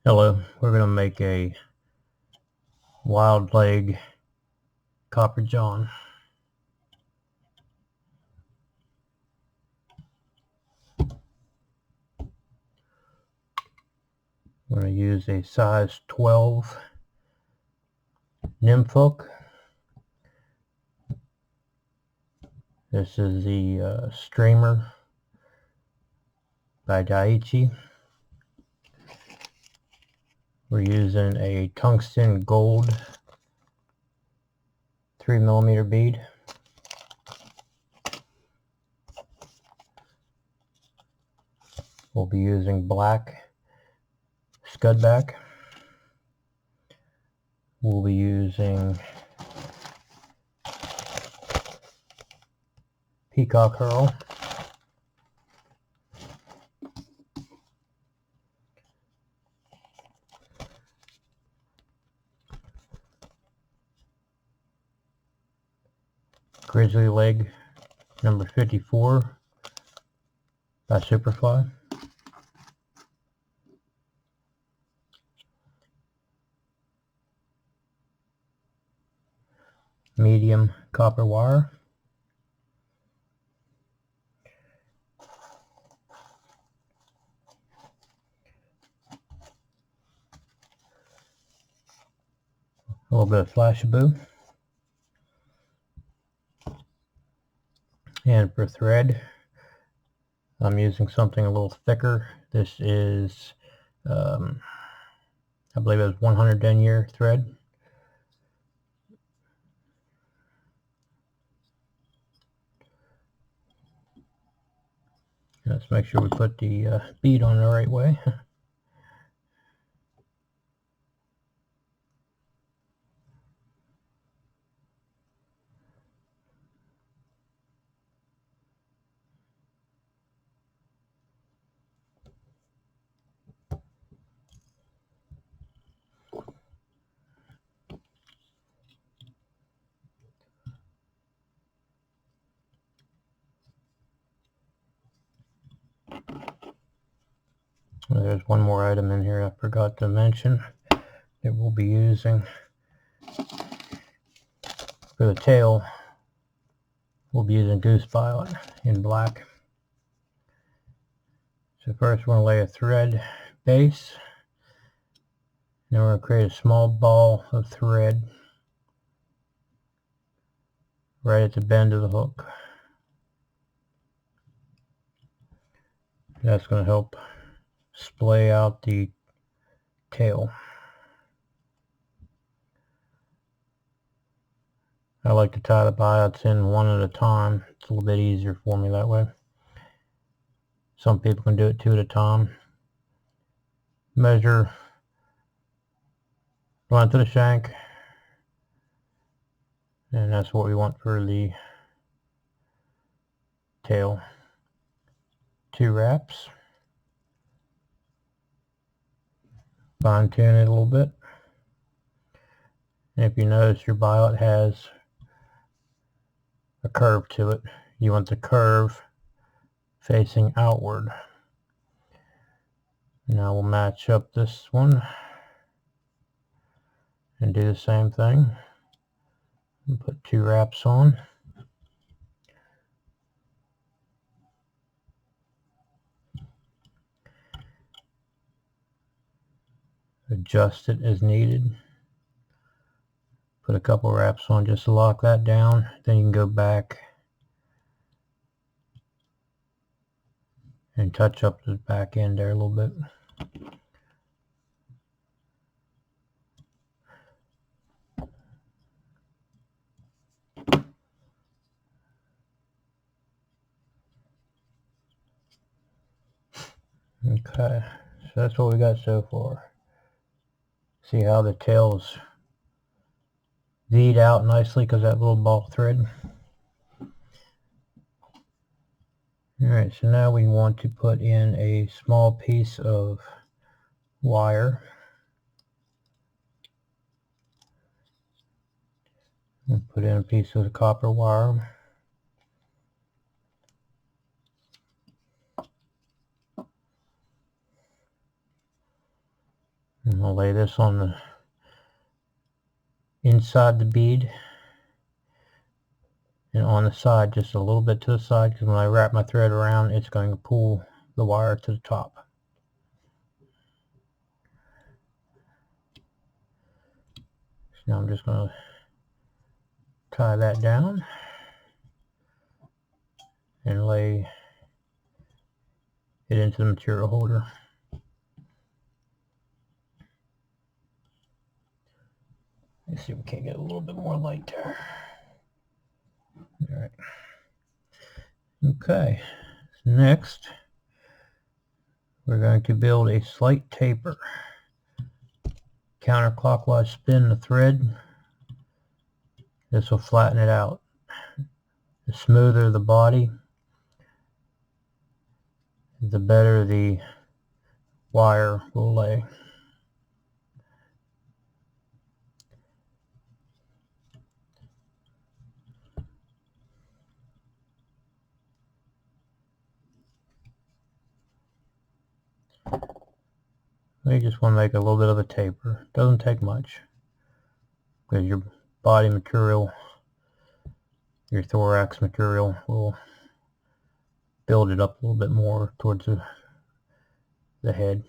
Hello, we're going to make a wild leg copper john. We're going to use a size 12 nymph hook. This is the streamer by Daiichi. We're using a tungsten gold 3mm bead. We'll be using black scud back. We'll be using peacock herl. Grizzly leg number 54 by Superfly. Medium copper wire. A little bit of flashabou. And for thread, I'm using something a little thicker. This is, I believe it was 100 denier thread. Let's make sure we put the bead on the right way. There's one more item in here I forgot to mention that we'll be using. For the tail, we'll be using goose biot in black. So first we're going to lay a thread base. Then we're going to create a small ball of thread right at the bend of the hook. That's going to help splay out the tail. I like to tie the biots in one at a time. It's a little bit easier for me that way. Some people can do it two at a time. Measure length of the shank, and that's what we want for the tail. 2 wraps. Fine tune it a little bit. And if you notice, your biot has a curve to it. You want the curve facing outward. Now we'll match up this one and do the same thing. And put 2 wraps on. Adjust it as needed. Put a couple wraps on just to lock that down. Then you can go back and touch up the back end there a little bit. Okay, so that's what we got so far. See how the tail's V'd out nicely because that little ball thread. Alright, so now we want to put in a small piece of wire. We'll put in a piece of the copper wire. And I'll lay this on the inside the bead and on the side, just a little bit to the side, because when I wrap my thread around, it's going to pull the wire to the top. So now I'm just going to tie that down and lay it into the material holder. Let's see if we can't get a little bit more light there. All right. Okay. Next, we're going to build a slight taper. Counterclockwise spin the thread. This will flatten it out. The smoother the body, the better the wire will lay. You just want to make a little bit of a taper. Doesn't take much, because your body material, your thorax material, will build it up a little bit more towards the head.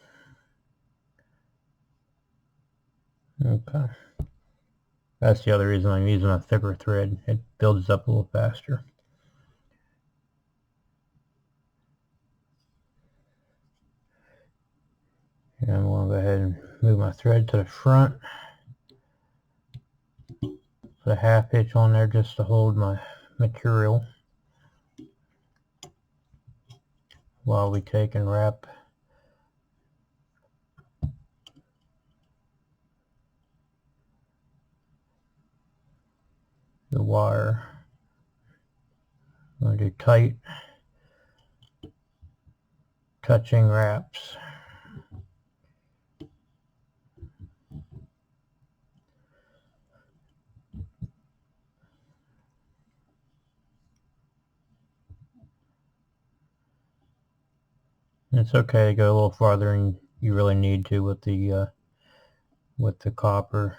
Okay. That's the other reason I'm using a thicker thread. It builds up a little faster. And I'm going to go ahead and move my thread to the front. Put a half hitch on there just to hold my material while we take and wrap the wire. I'm going to do tight touching wraps. It's okay to go a little farther than you really need to with the copper.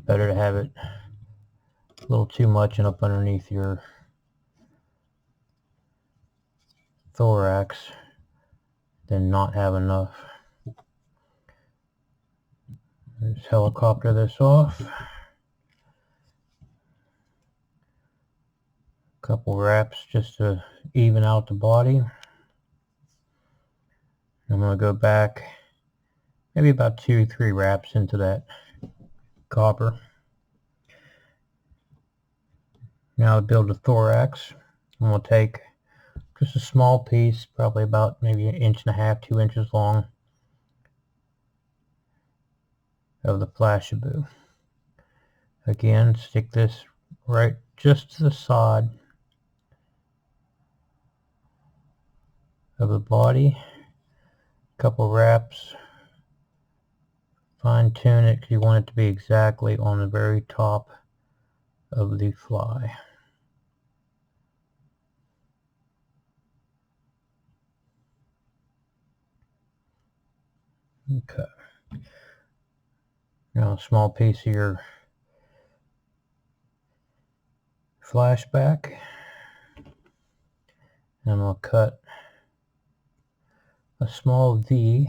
Better to have it a little too much and up underneath your thorax than not have enough. Just helicopter this off. Couple wraps just to even out the body. I'm going to go back maybe about 2-3 wraps into that copper. Now to build the thorax, I'm going to take just a small piece, probably about maybe 1.5 inches, 2 inches long, of the flashabou. Again, stick this right just to the side of the body. Couple wraps. Fine tune it because you want it to be exactly on the very top of the fly. Okay. Now a small piece of your flashback. And I'm going to cut a small V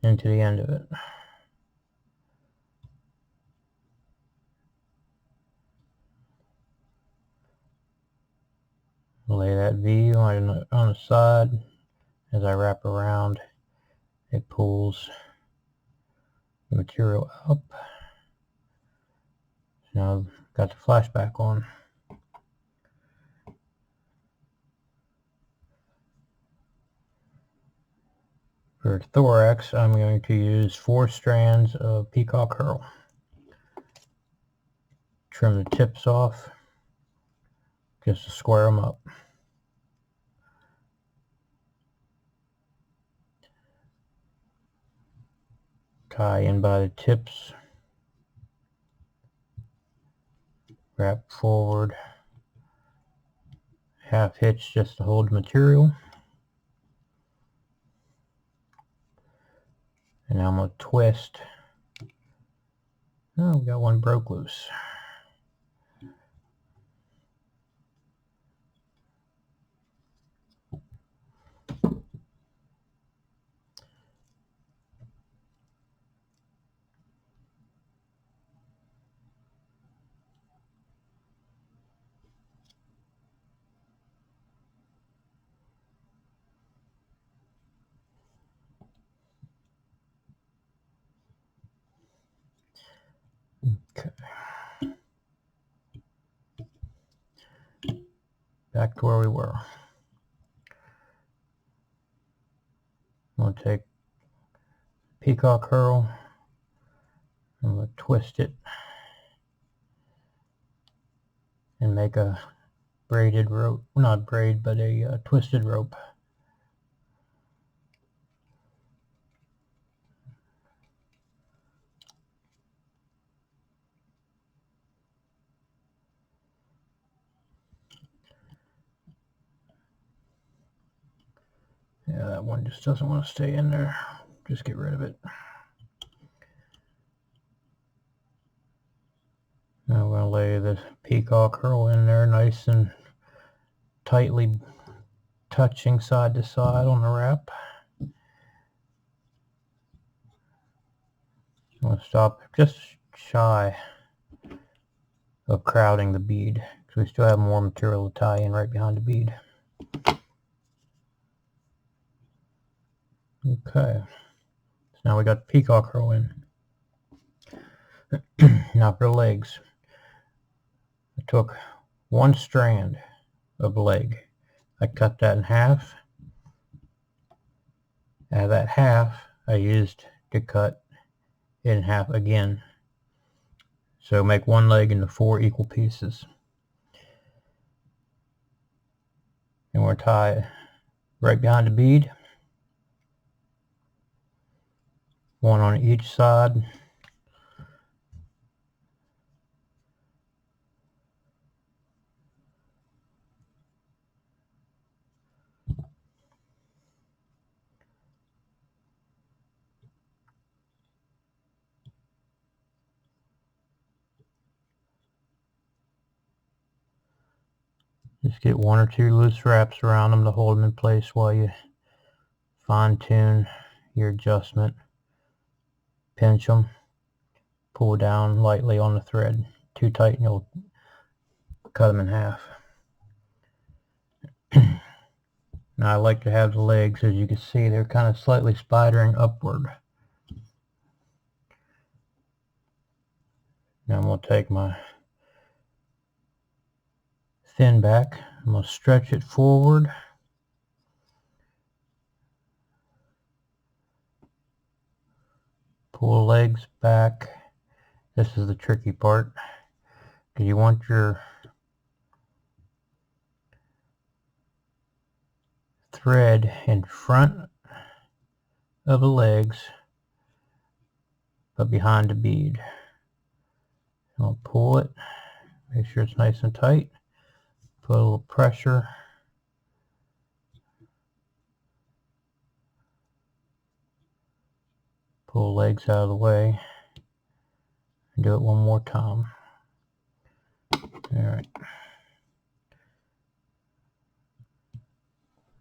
into the end of it. Lay that V on the side. As I wrap around, it pulls the material up. Now I've got the flashback on. For thorax, I'm going to use 4 strands of peacock herl. Trim the tips off just to square them up. Tie in by the tips. Wrap forward. half hitch just to hold the material. And now I'm going to twist. Oh, we got one broke loose. Okay. Back to where we were. I'm going to take peacock herl. I'm going to twist it and make a braided rope. Not braid, but a twisted rope. Yeah, that one just doesn't want to stay in there. Just get rid of it. Now we're going to lay the peacock herl in there nice and tightly touching side to side on the wrap. I'm going to stop just shy of crowding the bead because we still have more material to tie in right behind the bead. Okay, so now we got the peacock herl in. Now for the legs. I took one strand of leg. I cut that in half. Out of that half, I used to cut in half again. So make one leg into 4 equal pieces. And we're tie right behind the bead. One on each side. Just get 1 or 2 loose wraps around them to hold them in place while you fine tune your adjustment. Pinch them. Pull down lightly on the thread. Too tight and you'll cut them in half. Now I like to have the legs, as you can see, they're kind of slightly spidering upward. Now I'm going to take my thin back, I'm going to stretch it forward. Pull the legs back. This is the tricky part, because you want your thread in front of the legs, but behind the bead. I'll pull it, make sure it's nice and tight, put a little pressure. Pull the legs out of the way. And do it one more time. Alright.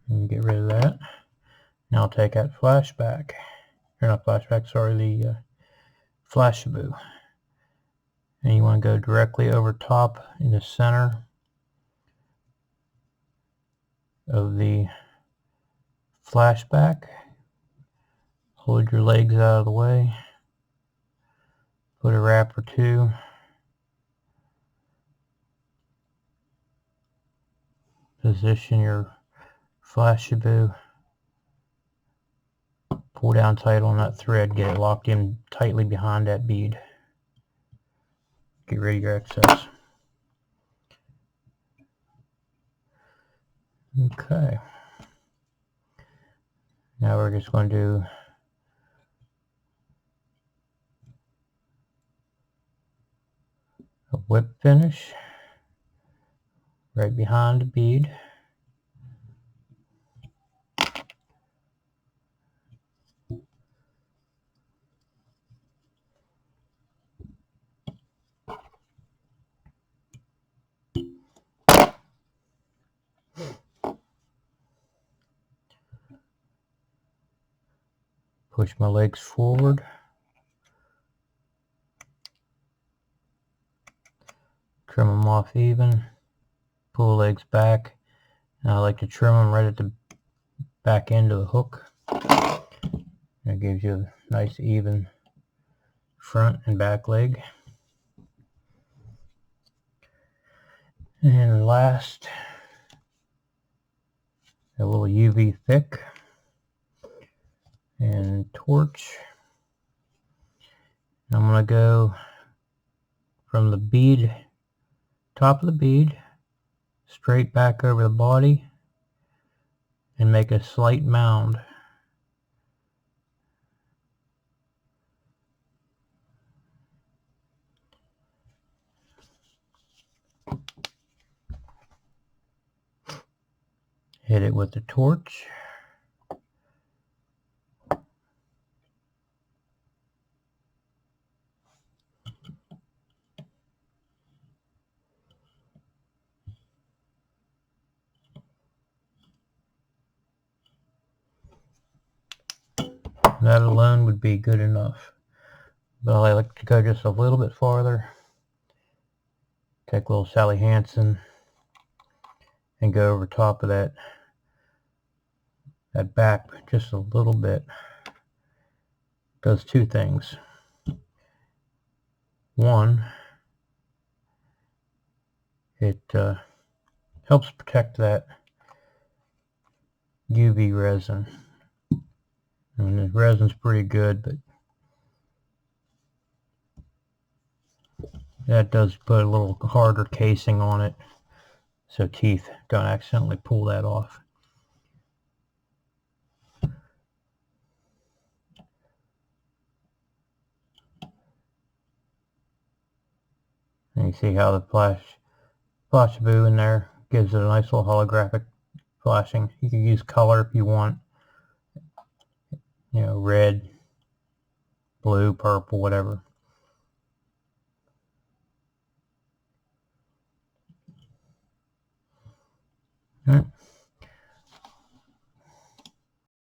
And get rid of that. Now I'll take that flashback. Or not flashback, sorry, the flashabou. And you want to go directly over top in the center of the flashback. Hold your legs out of the way. Put a wrap or 2. Position your flashabou. Pull down tight on that thread. Get it locked in tightly behind that bead. Get rid of your excess. Okay. Now we're just going to do a whip finish right behind the bead. Push my legs forward. Trim them off even. Pull legs back. And I like to trim them right at the back end of the hook. That gives you a nice even front and back leg. And last, a little UV thick and torch. I'm going to go from the bead, top of the bead, straight back over the body and make a slight mound. Hit it with the torch. That alone would be good enough. But I like to go just a little bit farther. Take a little Sally Hansen and go over top of that back just a little bit. Does two things. One, it helps protect that UV resin. I mean, the resin's pretty good, but that does put a little harder casing on it so teeth don't accidentally pull that off. And you see how the flashabou in there gives it a nice little holographic flashing. You can use color if you want, you know, red, blue, purple, whatever. All right.